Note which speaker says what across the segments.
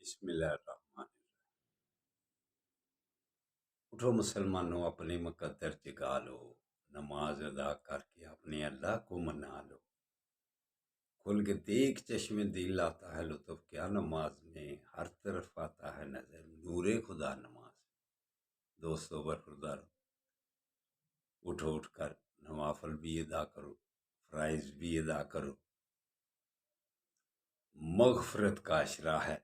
Speaker 1: بسم اللہ الرحمن الرحیم۔ اٹھو مسلمانوں، اپنے مقدر جگا لو، نماز ادا کر کے اپنے اللہ کو منا لو۔ کھل کے دیکھ چشم دل آتا ہے لطف کیا نماز میں، ہر طرف آتا ہے نظر نور خدا نماز۔ دوستو برخوردار، اٹھو، اٹھ کر نوافل بھی ادا کرو، فرائض بھی ادا کرو۔ مغفرت کا اشرا ہے،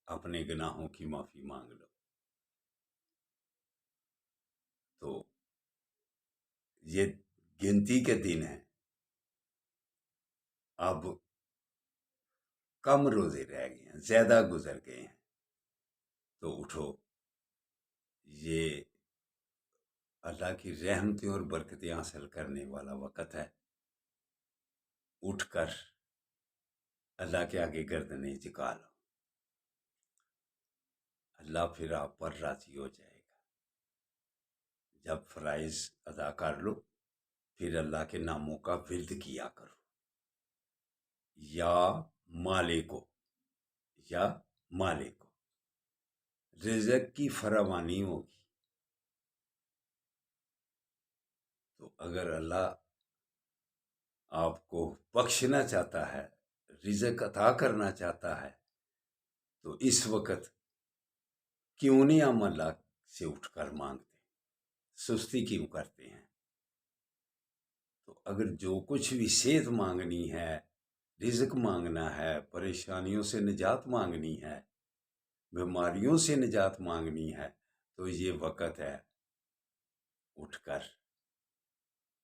Speaker 1: اپنے گناہوں کی معافی مانگ لو۔ تو یہ گنتی کے دن ہیں، اب کم روزے رہ گئے ہیں، زیادہ گزر گئے ہیں، تو اٹھو، یہ اللہ کی رحمتیں اور برکتیں حاصل کرنے والا وقت ہے۔ اٹھ کر اللہ کے آگے گردنیں جھکا لو، اللہ پھر آپ پر راضی ہو جائے گا۔ جب فرائض ادا کر لو، پھر اللہ کے ناموں کا ورد کیا کرو، یا مالکو، یا مالکو، رزق کی فراوانی ہوگی۔ تو اگر اللہ آپ کو بخشنا چاہتا ہے، رزق عطا کرنا چاہتا ہے، تو اس وقت کیوں نہیں ہم اللہ سے اٹھ کر مانگتے، سستی کیوں کرتے ہیں؟ تو اگر جو کچھ بھی صحت مانگنی ہے، رزق مانگنا ہے، پریشانیوں سے نجات مانگنی ہے، بیماریوں سے نجات مانگنی ہے، تو یہ وقت ہے اٹھ کر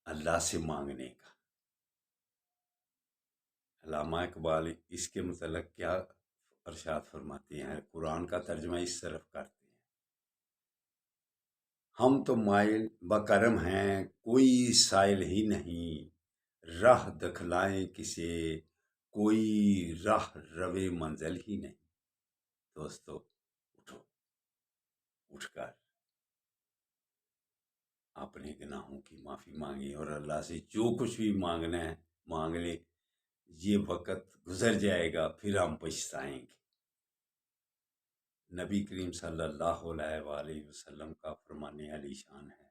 Speaker 1: اللہ سے مانگنے کا۔ علامہ اقبال اس کے متعلق کیا ارشاد فرماتے ہیں، قرآن کا ترجمہ اس طرف کرتے ہیں: ہم تو مائل بکرم ہیں، کوئی سائل ہی نہیں، راہ دکھلائیں کسے، کوئی راہ روے منزل ہی نہیں۔ دوستو اٹھو، اٹھ کر اپنے گناہوں کی معافی مانگی، اور اللہ سے جو کچھ بھی مانگنا ہے مانگ لے۔ یہ وقت گزر جائے گا، پھر ہم پچھتائیں گے۔ نبی کریم صلی اللہ علیہ وآلہ وسلم کا فرمان علی شان ہے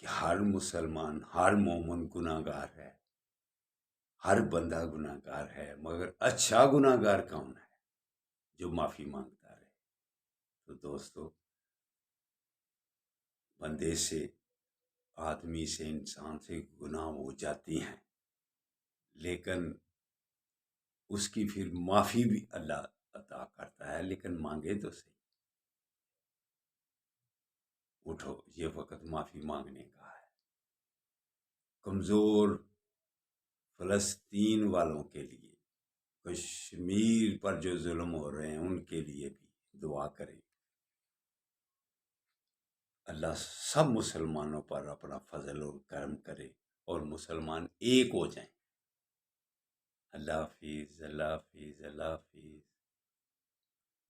Speaker 1: کہ ہر مسلمان، ہر مومن گناہ گار ہے، ہر بندہ گناہ گار ہے، مگر اچھا گناہ گار کون ہے؟ جو معافی مانگتا رہے۔ تو دوستو، بندے سے، آدمی سے، انسان سے گناہ ہو جاتی ہیں، لیکن اس کی پھر معافی بھی اللہ عطا کرتا ہے، لیکن مانگے تو صحیح۔ اٹھو، یہ وقت معافی مانگنے کا ہے۔ کمزور فلسطین والوں کے لیے، کشمیر پر جو ظلم ہو رہے ہیں ان کے لیے بھی دعا کریں۔ اللہ سب مسلمانوں پر اپنا فضل اور کرم کرے، اور مسلمان ایک ہو جائیں۔ اللہ حافظ، اللہ حافظ، اللہ حافظ۔